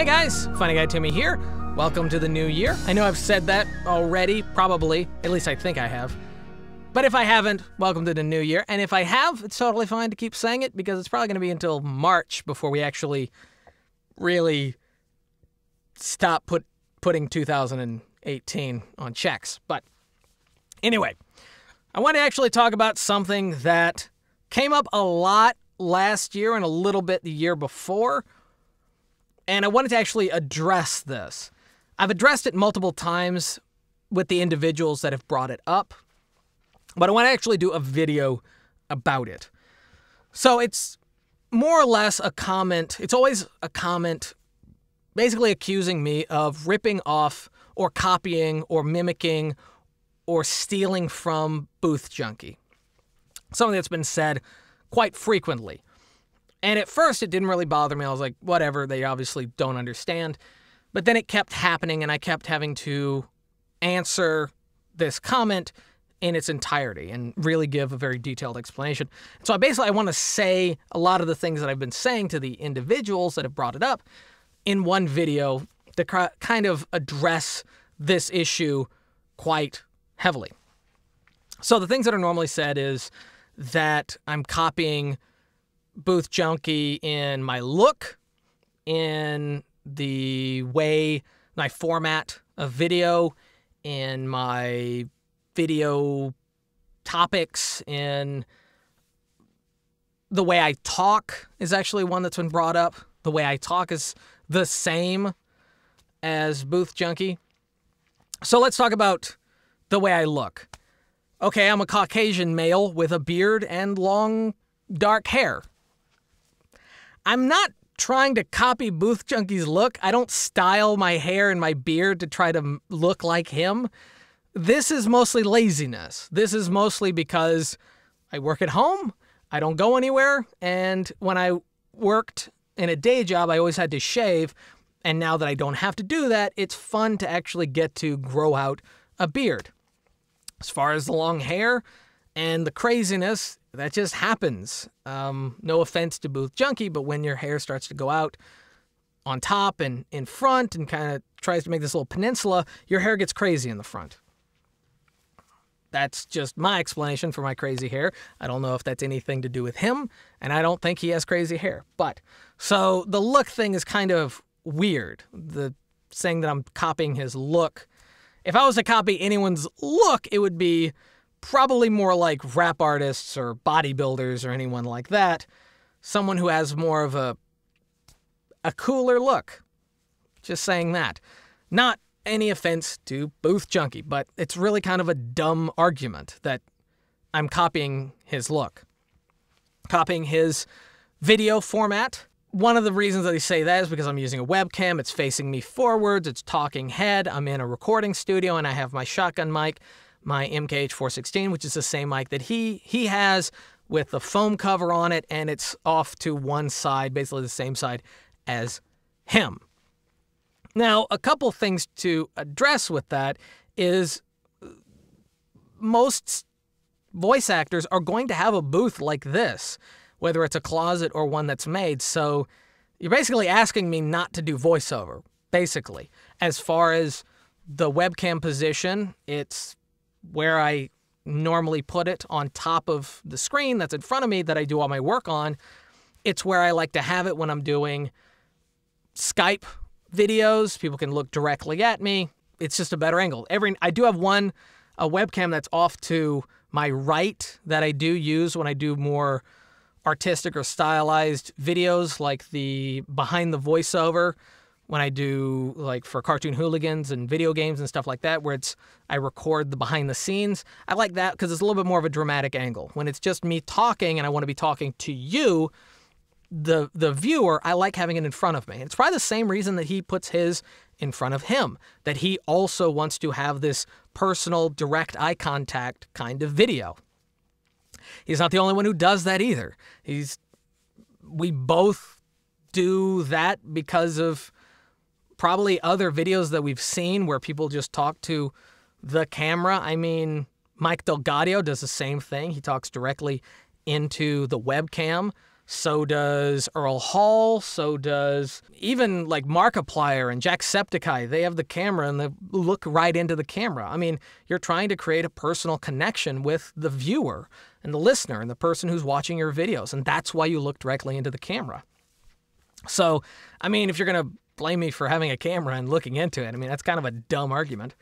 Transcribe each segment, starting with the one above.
Hey guys, Funny Guy Timmy here. Welcome to the new year. I know I've said that already, probably. At least I think I have. But if I haven't, welcome to the new year. And if I have, it's totally fine to keep saying it because it's probably going to be until March before we actually really stop putting 2018 on checks. But anyway, I want to actually talk about something that came up a lot last year and a little bit the year before. And I wanted to actually address this. I've addressed it multiple times with the individuals that have brought it up, but I want to actually do a video about it. So it's more or less a comment. It's always a comment basically accusing me of ripping off or copying or mimicking or stealing from BoothJunkie. Something that's been said quite frequently. And at first, it didn't really bother me. I was like, whatever, they obviously don't understand. But then it kept happening, and I kept having to answer this comment in its entirety and really give a very detailed explanation. So I want to say a lot of the things that I've been saying to the individuals that have brought it up in one video to kind of address this issue quite heavily. So the things that are normally said is that I'm copying BoothJunkie in my look, in the way I format a video, in my video topics, in the way I talk is actually one that's been brought up. The way I talk is the same as BoothJunkie. So let's talk about the way I look. Okay, I'm a Caucasian male with a beard and long, dark hair. I'm not trying to copy BoothJunkie's look. I don't style my hair and my beard to try to look like him. This is mostly laziness. This is mostly because I work at home, I don't go anywhere, and when I worked in a day job, I always had to shave, and now that I don't have to do that, it's fun to actually get to grow out a beard. As far as the long hair and the craziness, that just happens. No offense to BoothJunkie, but when your hair starts to go out on top and in front and kind of tries to make this little peninsula, your hair gets crazy in the front. That's just my explanation for my crazy hair. I don't know if that's anything to do with him, and I don't think he has crazy hair. But, so the look thing is kind of weird. The saying that I'm copying his look. If I was to copy anyone's look, it would be probably more like rap artists or bodybuilders or anyone like that. Someone who has more of a cooler look. Just saying that. Not any offense to BoothJunkie, but it's really kind of a dumb argument that I'm copying his look. Copying his video format. One of the reasons that they say that is because I'm using a webcam. It's facing me forwards. It's talking head. I'm in a recording studio, and I have my shotgun mic, my MKH416, which is the same mic that he has with the foam cover on it, and it's off to one side, basically the same side as him. Now, a couple things to address with that is most voice actors are going to have a booth like this, whether it's a closet or one that's made. So you're basically asking me not to do voiceover, basically. As far as the webcam position, it's where I normally put it on top of the screen that's in front of me that I do all my work on. It's where I like to have it when I'm doing Skype videos. People can look directly at me. It's just a better angle. I do have a webcam that's off to my right that I do use when I do more artistic or stylized videos, like the behind the voiceover, when I do like for Cartoon Hooligans and video games and stuff like that, where I record the behind the scenes. I like that because it's a little bit more of a dramatic angle. When it's just me talking and I want to be talking to you, the viewer, I like having it in front of me. And it's probably the same reason that he puts his in front of him, that he also wants to have this personal, direct eye contact kind of video. He's not the only one who does that either. We both do that because of probably other videos that we've seen where people just talk to the camera. I mean, Mike DelGaudio does the same thing. He talks directly into the webcam. So does Earl Hall. So does even like Markiplier and Jacksepticeye. They have the camera and they look right into the camera. I mean, you're trying to create a personal connection with the viewer and the listener and the person who's watching your videos. And that's why you look directly into the camera. So, I mean, if you're going to blame me for having a camera and looking into it, I mean, that's kind of a dumb argument.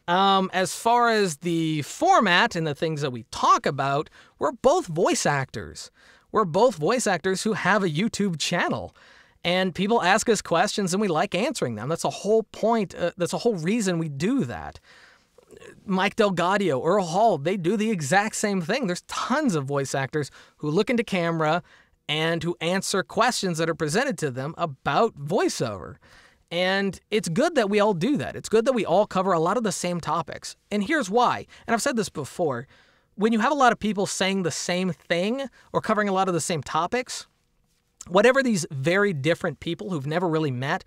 As far as the format and the things that we talk about, we're both voice actors. We're both voice actors who have a YouTube channel. And people ask us questions and we like answering them. That's the whole point. That's the whole reason we do that. Mike DelGaudio, Earl Hall, they do the exact same thing. There's tons of voice actors who look into camera and who answer questions that are presented to them about voiceover. And it's good that we all do that. It's good that we all cover a lot of the same topics. And here's why. And I've said this before. When you have a lot of people saying the same thing or covering a lot of the same topics, whatever these very different people who've never really met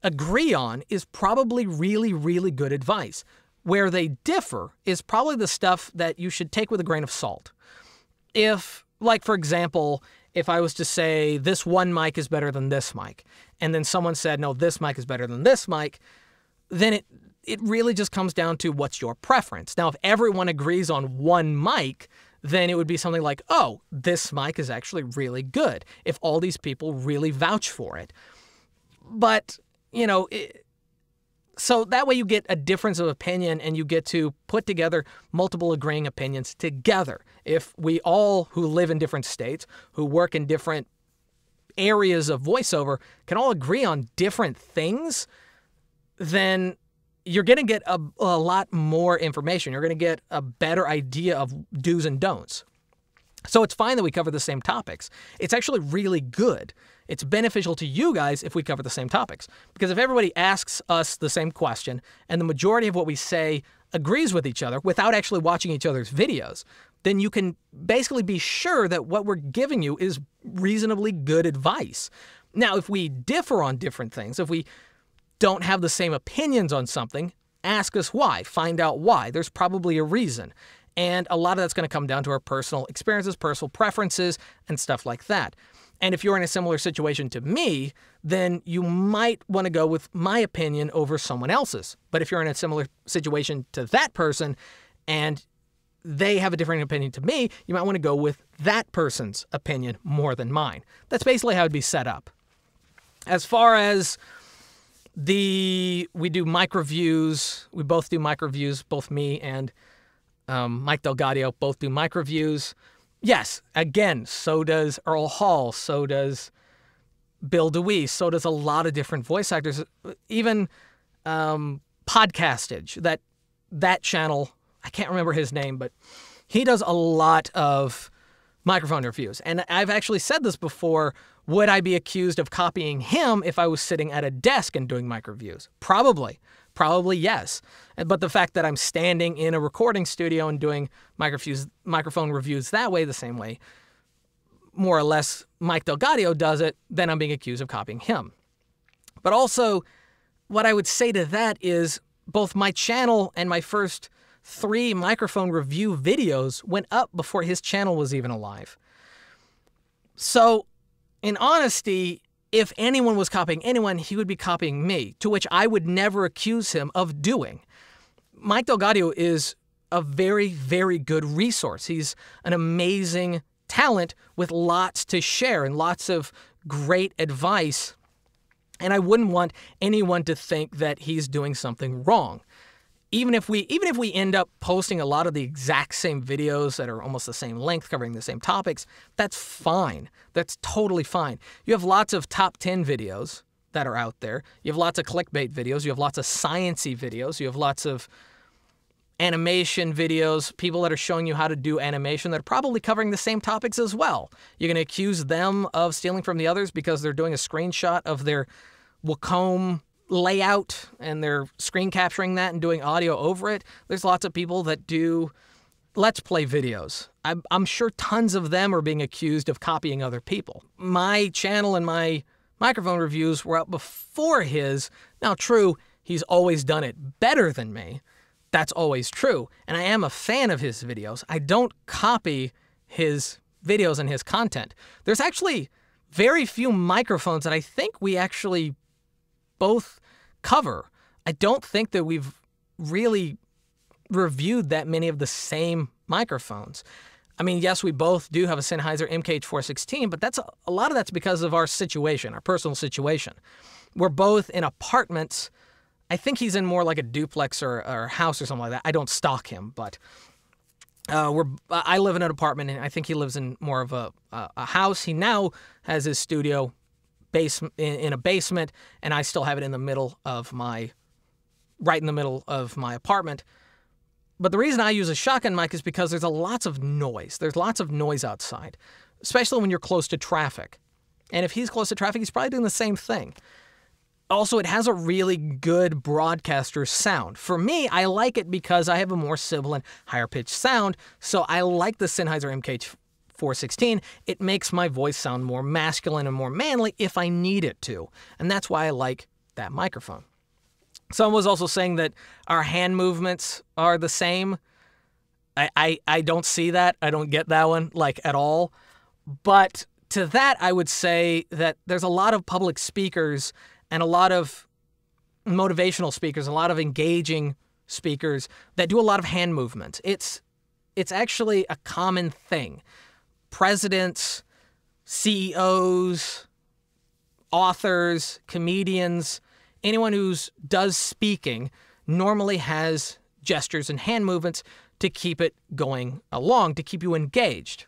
agree on is probably really, really good advice. Where they differ is probably the stuff that you should take with a grain of salt. If, like, for example, if I was to say this one mic is better than this mic, and then someone said, no, this mic is better than this mic, then it really just comes down to what's your preference. Now, if everyone agrees on one mic, then it would be something like, oh, this mic is actually really good, if all these people really vouch for it. But, you know, so that way you get a difference of opinion and you get to put together multiple agreeing opinions together. If we all who live in different states, who work in different areas of voiceover, can all agree on different things, then you're going to get a lot more information. You're going to get a better idea of do's and don'ts. So it's fine that we cover the same topics. It's actually really good. It's beneficial to you guys if we cover the same topics. Because if everybody asks us the same question and the majority of what we say agrees with each other without actually watching each other's videos, then you can basically be sure that what we're giving you is reasonably good advice. Now, if we differ on different things, if we don't have the same opinions on something, ask us why. Find out why. There's probably a reason. And a lot of that's going to come down to our personal experiences, personal preferences, and stuff like that. And if you're in a similar situation to me, then you might want to go with my opinion over someone else's. But if you're in a similar situation to that person and they have a different opinion to me, you might want to go with that person's opinion more than mine. That's basically how it'd be set up. As far as we do mic reviews, we both do mic reviews, both me and Mike DelGaudio both do mic reviews. Yes, again, so does Earl Hall, so does Bill DeWee, so does a lot of different voice actors. Even Podcastage, that channel, I can't remember his name, but he does a lot of microphone reviews. And I've actually said this before, would I be accused of copying him if I was sitting at a desk and doing mic reviews? Probably. Probably yes. But the fact that I'm standing in a recording studio and doing microphone reviews that way, the same way, more or less, Mike DelGaudio does it, then I'm being accused of copying him. But also, what I would say to that is both my channel and my first 3 microphone review videos went up before his channel was even alive. So, in honesty, if anyone was copying anyone, he would be copying me, to which I would never accuse him of doing. Mike DelGaudio is a very, very good resource. He's an amazing talent with lots to share and lots of great advice. And I wouldn't want anyone to think that he's doing something wrong. Even if we end up posting a lot of the exact same videos that are almost the same length, covering the same topics, that's fine. That's totally fine. You have lots of top 10 videos that are out there. You have lots of clickbait videos. You have lots of science-y videos. You have lots of animation videos, people that are showing you how to do animation that are probably covering the same topics as well. You're going to accuse them of stealing from the others because they're doing a screenshot of their Wacom layout and they're screen capturing that and doing audio over it. There's lots of people that do Let's Play videos. I'm sure tons of them are being accused of copying other people. My channel and my microphone reviews were up before his. Now, true, he's always done it better than me. That's always true. And I am a fan of his videos. I don't copy his videos and his content. There's actually very few microphones that I think we actually both cover. I don't think that we've really reviewed that many of the same microphones. I mean, yes, we both do have a Sennheiser MKH416, but a lot of that's because of our situation, our personal situation. We're both in apartments. I think he's in more like a duplex or a house or something like that. I don't stalk him, but I live in an apartment, and I think he lives in more of a house. He now has his studio in a basement, and I still have it in the middle of right in the middle of my apartment. But the reason I use a shotgun mic is because there's lots of noise. There's lots of noise outside, especially when you're close to traffic. And if he's close to traffic, he's probably doing the same thing. Also, it has a really good broadcaster sound. For me, I like it because I have a more sibilant, higher-pitched sound, so I like the Sennheiser MKH416. It makes my voice sound more masculine and more manly if I need it to, and that's why I like that microphone. Someone was also saying that our hand movements are the same. I don't see that. I don't get that one, like, at all. But to that, I would say that there's a lot of public speakers and a lot of motivational speakers, a lot of engaging speakers that do a lot of hand movements. It's actually a common thing. Presidents, CEOs, authors, comedians, anyone who does speaking normally has gestures and hand movements to keep it going along, to keep you engaged.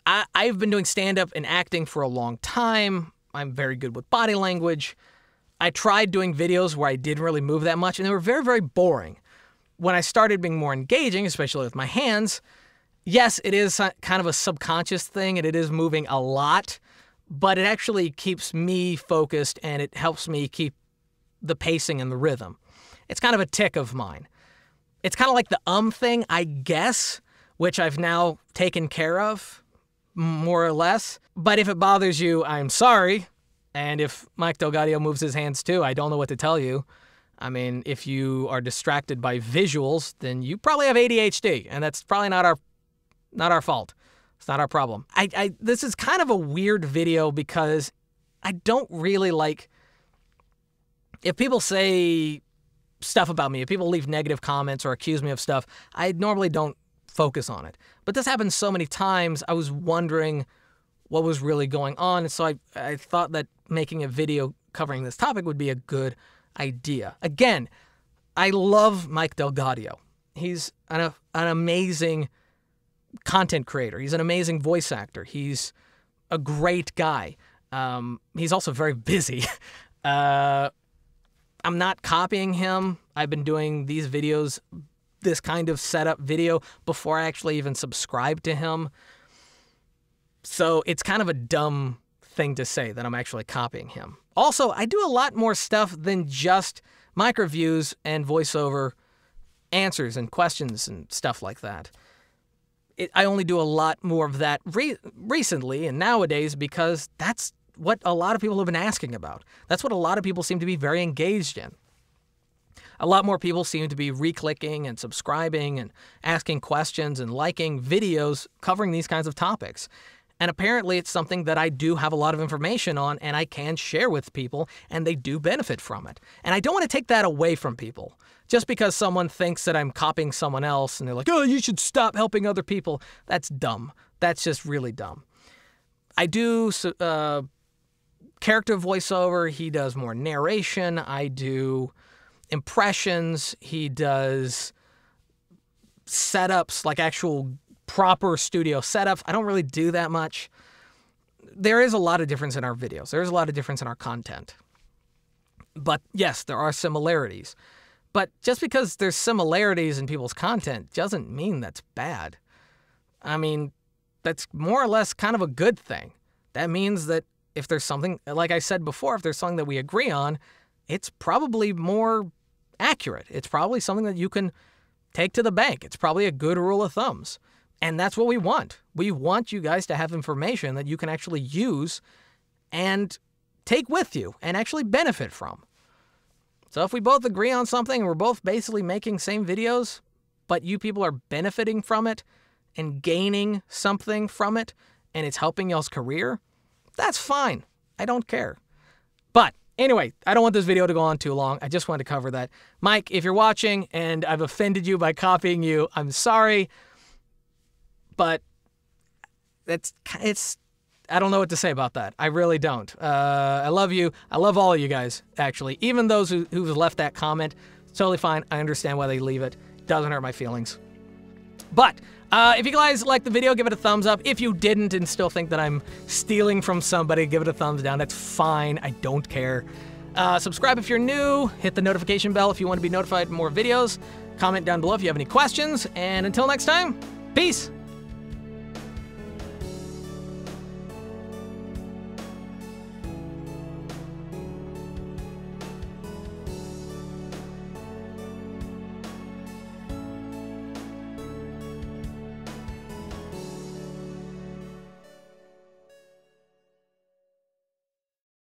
I've been doing stand-up and acting for a long time. I'm very good with body language. I tried doing videos where I didn't really move that much, and they were very, very boring. When I started being more engaging, especially with my hands, yes, it is kind of a subconscious thing, and it is moving a lot, but it actually keeps me focused, and it helps me keep the pacing and the rhythm. It's kind of a tick of mine. It's kind of like the thing, I guess, which I've now taken care of, more or less. But if it bothers you, I'm sorry. And if Mike DelGaudio moves his hands too, I don't know what to tell you. I mean, if you are distracted by visuals, then you probably have ADHD, and that's probably not our fault. It's not our problem. This is kind of a weird video because I don't really like, if people say stuff about me, if people leave negative comments or accuse me of stuff, I normally don't focus on it. But this happened so many times, I was wondering what was really going on, and so I thought that making a video covering this topic would be a good idea. Again, I love Mike DelGaudio. He's an amazing content creator. He's an amazing voice actor. He's a great guy. He's also very busy. I'm not copying him. I've been doing these videos, this kind of setup video, before I actually even subscribed to him. So it's kind of a dumb thing to say that I'm actually copying him. Also, I do a lot more stuff than just mic reviews and voiceover answers and questions and stuff like that. I only do a lot more of that recently and nowadays because that's what a lot of people have been asking about. That's what a lot of people seem to be very engaged in. A lot more people seem to be re-clicking and subscribing and asking questions and liking videos covering these kinds of topics. And apparently it's something that I do have a lot of information on and I can share with people, and they do benefit from it. And I don't want to take that away from people. Just because someone thinks that I'm copying someone else and they're like, oh, you should stop helping other people. That's dumb. That's just really dumb. I do character voiceover. He does more narration. I do impressions. He does setups, like actual proper studio setups. I don't really do that much. There is a lot of difference in our videos. There's a lot of difference in our content. But yes, there are similarities. But just because there's similarities in people's content doesn't mean that's bad. I mean, that's more or less kind of a good thing. That means that if there's something, like I said before, if there's something that we agree on, it's probably more accurate. It's probably something that you can take to the bank. It's probably a good rule of thumbs. And that's what we want. We want you guys to have information that you can actually use and take with you and actually benefit from. So if we both agree on something and we're both basically making same videos, but you people are benefiting from it, and gaining something from it and it's helping y'all's career, that's fine. I don't care. But anyway, I don't want this video to go on too long. I just wanted to cover that. Mike, if you're watching and I've offended you by copying you, I'm sorry. But I don't know what to say about that. I really don't. I love you. I love all of you guys, actually. Even those who've left that comment. It's totally fine. I understand why they leave it. Doesn't hurt my feelings. But if you guys liked the video, give it a thumbs up. If you didn't and still think that I'm stealing from somebody, give it a thumbs down. That's fine. I don't care. Subscribe if you're new. Hit the notification bell if you want to be notified of more videos. Comment down below if you have any questions. And until next time, peace.